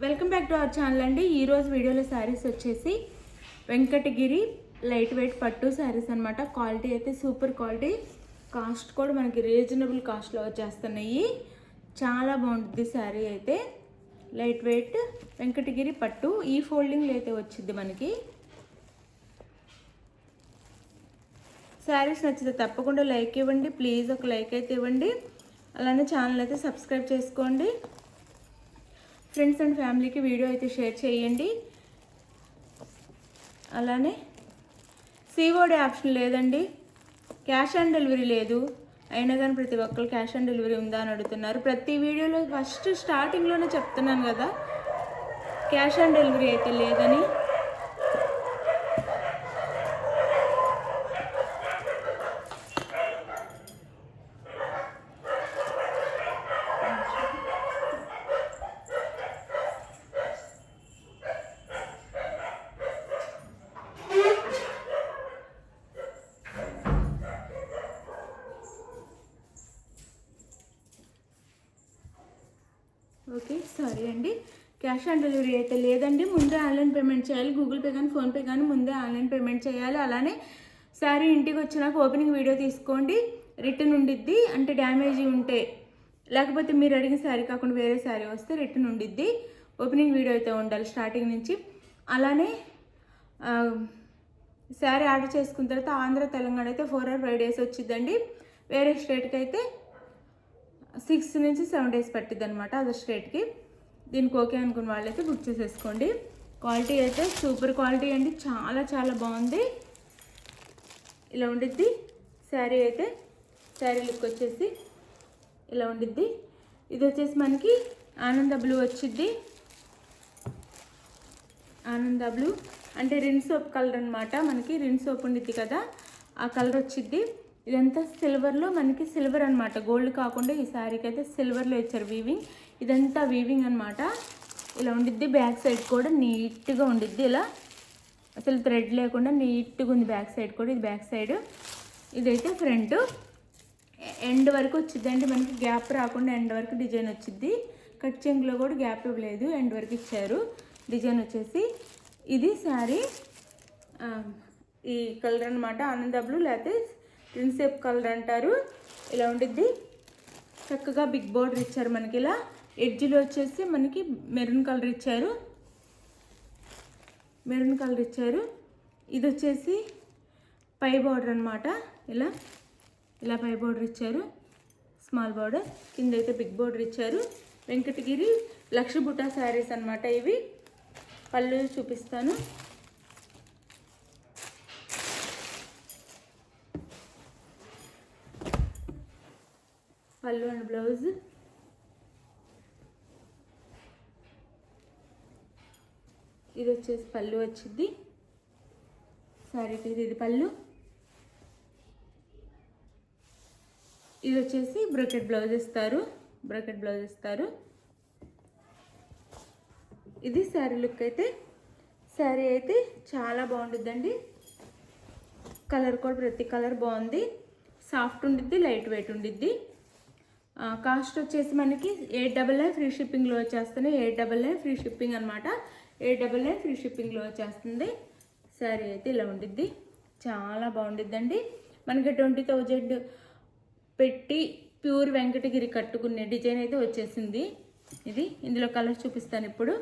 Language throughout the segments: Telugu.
Welcome back to our channel అండి. ఈరోజు వీడియోలో శారీస్ వచ్చేసి వెంకటగిరి లైట్ వెయిట్ పట్టు శారీస్ అనమాట. క్వాలిటీ అయితే సూపర్ క్వాలిటీ, కాస్ట్ కూడా మనకి రీజనబుల్ కాస్ట్లో వచ్చేస్తున్నాయి. చాలా బాగుంటుంది శారీ అయితే. లైట్ వెయిట్ వెంకటగిరి పట్టు ఈ ఫోల్డింగ్లో అయితే వచ్చింది మనకి. శారీస్ నచ్చితే తప్పకుండా లైక్ ఇవ్వండి, ప్లీజ్ ఒక లైక్ అయితే ఇవ్వండి. అలానే ఛానల్ అయితే సబ్స్క్రైబ్ చేసుకోండి. ఫ్రెండ్స్ అండ్ ఫ్యామిలీకి వీడియో అయితే షేర్ చేయండి. అలానే సిఓడి ఆప్షన్ లేదండి, క్యాష్ ఆన్ డెలివరీ లేదు. అయినా కానీ ప్రతి ఒక్కరు క్యాష్ ఆన్ డెలివరీ ఉందా అని అడుగుతున్నారు. ప్రతి వీడియోలో ఫస్ట్ స్టార్టింగ్లోనే చెప్తున్నాను కదా, క్యాష్ ఆన్ డెలివరీ అయితే లేదని. ఓకే, సారీ అండి, క్యాష్ ఆన్ డెలివరీ అయితే లేదండి. ముందే ఆన్లైన్ పేమెంట్ చేయాలి. గూగుల్ పే కానీ ఫోన్పే కానీ ముందే ఆన్లైన్ పేమెంట్ చేయాలి. అలానే శారీ ఇంటికి వచ్చినాక ఓపెనింగ్ వీడియో తీసుకోండి. రిటర్న్ ఉండిద్ది, అంటే డ్యామేజ్ ఉంటే, లేకపోతే మీరు అడిగిన శారీ కాకుండా వేరే శారీ వస్తే రిటర్న్ ఉండిద్ది. ఓపెనింగ్ వీడియో అయితే ఉండాలి స్టార్టింగ్ నుంచి. అలానే శారీ ఆర్డర్ చేసుకున్న తర్వాత ఆంధ్ర తెలంగాణ అయితే 4 or 5 days వచ్చిందండి. వేరే స్టేట్కి అయితే 6 నుంచి 7 days పట్టిద్ది అనమాట, అదర్ స్టేట్కి. దీనికి ఓకే అనుకున్న వాళ్ళైతే బుక్ చేసేసుకోండి. క్వాలిటీ అయితే సూపర్ క్వాలిటీ అండి, చాలా చాలా బాగుంది. ఇలా ఉండిద్ది శారీ అయితే. శారీ లుక్ వచ్చేసి ఇలా ఉండిద్ది. ఇది వచ్చేసి మనకి ఆనంద బ్లూ వచ్చిద్ది. ఆనంద బ్లూ అంటే రిన్ సోప్ కలర్ అనమాట. మనకి రిన్ సోప్ ఉండిద్ది కదా, ఆ కలర్ వచ్చిద్ది. ఇదంతా సిల్వర్లో, మనకి సిల్వర్ అనమాట, గోల్డ్ కాకుండా ఈ శారీకి అయితే సిల్వర్లో ఇచ్చారు వీవింగ్. ఇదంతా వీవింగ్ అనమాట. ఇలా ఉండిద్ది. బ్యాక్ సైడ్ కూడా నీట్గా ఉండిద్ది, ఇలా అసలు థ్రెడ్ లేకుండా నీట్గా ఉంది బ్యాక్ సైడ్ కూడా. ఇది బ్యాక్ సైడ్, ఇదైతే ఫ్రంట్. ఎండ్ వరకు వచ్చిద్దండి మనకి, గ్యాప్ రాకుండా ఎండ్ వరకు డిజైన్ వచ్చిద్ది. కట్ చెంగులో కూడా గ్యాప్ ఇవ్వలేదు, ఎండ్ వరకు ఇచ్చారు డిజైన్ వచ్చేసి. ఇది శారీ ఈ కలర్ అనమాట, ఆనంద బ్లూ లేకపోతే ప్రిన్సెప్ కలర్ అంటారు. ఇలా ఉండిద్ది. చక్కగా బిగ్ బోర్డర్ ఇచ్చారు మనకి. ఇలా ఎడ్జ్లో వచ్చేసి మనకి మెరూన్ కలర్ ఇచ్చారు, మెరూన్ కలర్ ఇచ్చారు. ఇది వచ్చేసి పై బార్డర్ అనమాట. ఇలా ఇలా పై బార్డర్ ఇచ్చారు, స్మాల్ బార్డర్. కింద అయితే బిగ్ బార్డర్ ఇచ్చారు. వెంకటగిరి లక్ష బుటా శారీస్ అనమాట ఇవి. పళ్ళు చూపిస్తాను. పళ్ళు అండ్ బ్లౌజ్. ఇది వచ్చేసి పళ్ళు వచ్చింది శారీకి. ఇది పళ్ళు. ఇది వచ్చేసి బ్రోకెట్ బ్లౌజ్ ఇస్తారు, బ్రోకెట్ బ్లౌజ్ ఇస్తారు. ఇది శారీ లుక్ అయితే. శారీ అయితే చాలా బాగుంటుందండి. కలర్ కూడా ప్రతి కలర్ బాగుంది. సాఫ్ట్ ఉండిద్ది, లైట్ వెయిట్ ఉండిద్ది. కాస్ట్ వచ్చేసి మనకి 899 ఫ్రీ షిప్పింగ్లో వచ్చేస్తుంది. 899 ఫ్రీ షిప్పింగ్ అనమాట. 899 ఫ్రీ షిప్పింగ్లో వచ్చేస్తుంది. శారీ అయితే ఇలా ఉండిద్ది, చాలా బాగుండిద్దండి. మనకి 20,000 పెట్టి ప్యూర్ వెంకటగిరి కట్టుకునే డిజైన్ అయితే వచ్చేసింది. ఇది ఇందులో కలర్ చూపిస్తాను ఇప్పుడు.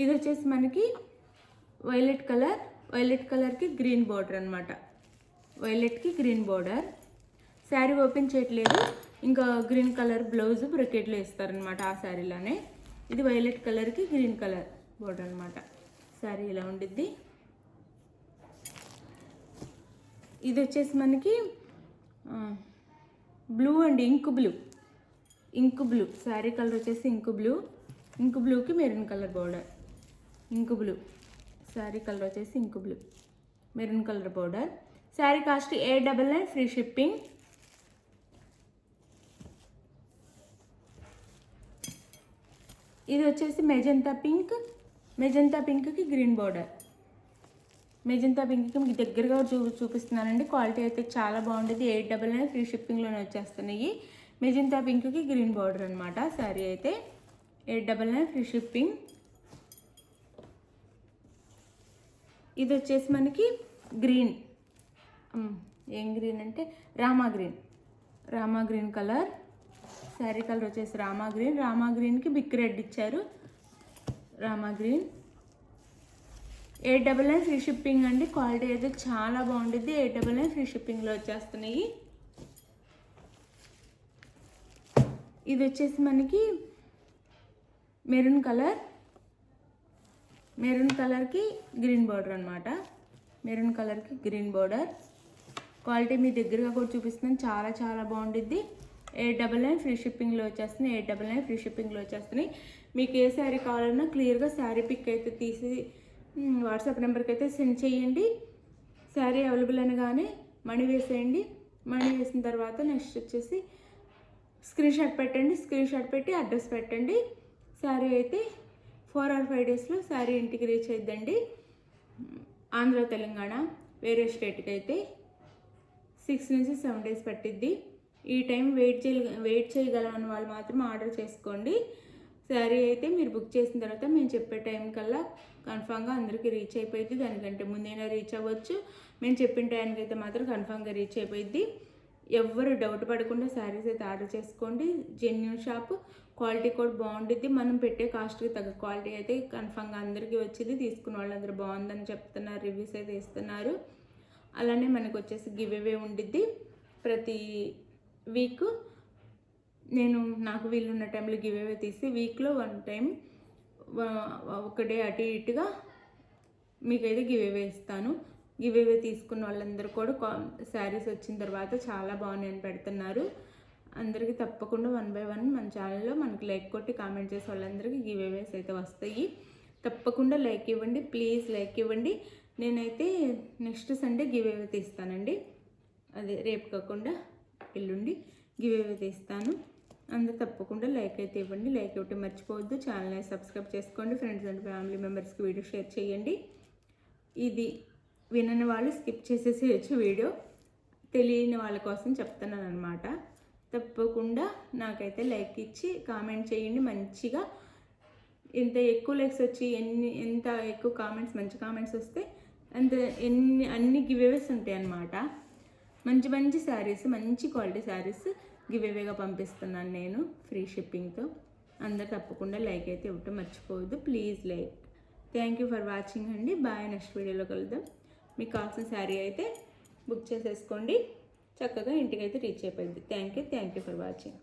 ఇది వచ్చేసి మనకి వైలెట్ కలర్, వైలెట్ కలర్కి గ్రీన్ బార్డర్ అనమాట. వైలెట్కి గ్రీన్ బార్డర్. శారీ ఓపెన్ చేయట్లేదు, ఇంకా గ్రీన్ కలర్ బ్లౌజ్ బ్రొకెట్లో ఇస్తారనమాట ఆ శారీలోనే. ఇది వైలెట్ కలర్కి గ్రీన్ కలర్ బార్డర్ అనమాట. శారీ ఇలా ఉండిద్ది. ఇది వచ్చేసి మనకి blue and ink blue, ink blue sari colour వచ్చేసి ఇంక్ బ్లూ. ఇంక్ బ్లూకి maroon colour border. Ink blue sari colour వచ్చేసి ink blue, maroon colour border. Sari cost 899 free shipping. ఇది వచ్చేసి మెజంతా పింక్, మెజంతా పింక్కి గ్రీన్ బార్డర్. మెజంతా పింక్కి మీకు దగ్గరగా చూపిస్తున్నానండి. క్వాలిటీ అయితే చాలా బాగుంటుంది. 899 ఫ్రీ షిప్పింగ్లోనే వచ్చేస్తున్నాయి. మెజంతా పింక్కి గ్రీన్ బార్డర్ అనమాట. శారీ అయితే 899 ఫ్రీ షిప్పింగ్. ఇది వచ్చేసి మనకి గ్రీన్, ఏం గ్రీన్ అంటే Rama green colour. Sari colour వచ్చేసి రామా గ్రీన్కి బిక్ రెడ్ ఇచ్చారు. రామా గ్రీన్ 899 ఫ్రీ షిప్పింగ్ అండి. క్వాలిటీ అయితే చాలా బాగుంటుంది. 899 ఫ్రీ షిప్పింగ్లో వచ్చేస్తున్నాయి. ఇది వచ్చేసి మనకి మెరూన్ కలర్కి గ్రీన్ బార్డర్ అనమాట. మెరూన్ కలర్కి గ్రీన్ బార్డర్. క్వాలిటీ మీ దగ్గరగా కూడా చూపిస్తున్నాను, చాలా చాలా బాగుంటుంది. 899 ఫ్రీ షిప్పింగ్లో వచ్చేస్తున్నాయి. 899 ఫ్రీ షిప్పింగ్లో వచ్చేస్తున్నాయి. మీకు ఏ శారీ కావాలన్నా క్లియర్గా శారీ పిక్ అయితే తీసి వాట్సాప్ నెంబర్కి అయితే సెండ్ చేయండి. శారీ అవైలబుల్ అనగానే మనీ వేసేయండి. మనీ వేసిన తర్వాత నెక్స్ట్ వచ్చేసి స్క్రీన్ షాట్ పెట్టండి. స్క్రీన్ షాట్ పెట్టి అడ్రస్ పెట్టండి. శారీ అయితే 4 or 5 డేస్లో శారీ ఇంటికి రీచ్ అయిద్దండి. ఆంధ్ర తెలంగాణ వేరే స్టేట్కి అయితే 6 నుంచి 7 డేస్ పట్టిద్ది. ఈ టైం వెయిట్ చేయగలమని వాళ్ళు మాత్రం ఆర్డర్ చేసుకోండి. శారీ అయితే మీరు బుక్ చేసిన తర్వాత మేము చెప్పే టైం కల్లా కన్ఫామ్గా అందరికీ రీచ్ అయిపోయింది. దానికంటే ముందైనా రీచ్ అవ్వచ్చు. మేము చెప్పిన టైంకి అయితే మాత్రం కన్ఫామ్గా రీచ్ అయిపోయింది. ఎవ్వరు డౌట్ పడకుండా శారీస్ అయితే ఆర్డర్ చేసుకోండి. జెన్యూన్ షాప్, క్వాలిటీ కూడా బాగుంటుంది. మనం పెట్టే కాస్ట్కి తగ్గ క్వాలిటీ అయితే కన్ఫామ్గా అందరికీ వచ్చింది. తీసుకున్న వాళ్ళందరూ బాగుందని చెప్తున్నారు, రివ్యూస్ అయితే ఇస్తున్నారు. అలానే మనకు వచ్చేసి గివ్ అవే ఉండిద్ది. ప్రతి వీక్ నాకు వీలున్న టైంలో గివ్ అవే తీసి వీక్లో 1 టైం ఒక డే అటు ఇటుగా మీకైతే గివ్ అవే ఇస్తాను. గివ్ అవే తీసుకున్న వాళ్ళందరూ కూడా శారీస్ వచ్చిన తర్వాత చాలా బాగున్నాయని పెడుతున్నారు. అందరికీ తప్పకుండా 1 by 1 మన ఛానల్లో మనకి లైక్ కొట్టి కామెంట్ చేసే వాళ్ళందరికీ గివ్ అవేస్ అయితే వస్తాయి. తప్పకుండా లైక్ ఇవ్వండి, ప్లీజ్ లైక్ ఇవ్వండి. నేనైతే నెక్స్ట్ సండే గివ్ అవే తీస్తానండి. అదే రేపు కాకుండా ఎల్లుండి గివ్ అవే తీస్తాను. అందరూ తప్పకుండా లైక్ అయితే ఇవ్వండి. లైక్ ఇవ్వటం మర్చిపోవద్దు. ఛానల్ని సబ్స్క్రైబ్ చేసుకోండి. ఫ్రెండ్స్ అండ్ ఫ్యామిలీ మెంబర్స్కి వీడియో షేర్ చేయండి. ఇది వినని వాళ్ళు స్కిప్ చేసేసేయచ్చు. వీడియో తెలియని వాళ్ళ కోసం చెప్తున్నాను అనమాట. తప్పకుండా నాకైతే లైక్ ఇచ్చి కామెంట్ చేయండి. మంచిగా ఎంత ఎక్కువ లైక్స్ వచ్చి ఎంత ఎక్కువ కామెంట్స్, మంచి కామెంట్స్ వస్తే అన్ని గివ్ అవేస్ ఉంటాయి అన్నమాట. మంచి మంచి శారీస్, మంచి క్వాలిటీ శారీస్ గివ్ అవేగా పంపిస్తున్నాను నేను ఫ్రీ షిప్పింగ్తో. అందరు తప్పకుండా లైక్ అయితే ఇవ్వటం మర్చిపోవద్దు. Please like. Thank you for watching అండి. బాయ్. నెక్స్ట్ వీడియోలో కలుద్దాం. మీకు కావాల్సిన శారీ అయితే బుక్ చేసేసుకోండి. చక్కగా ఇంటికైతే రీచ్ అయిపోయింది. Thank you for watching.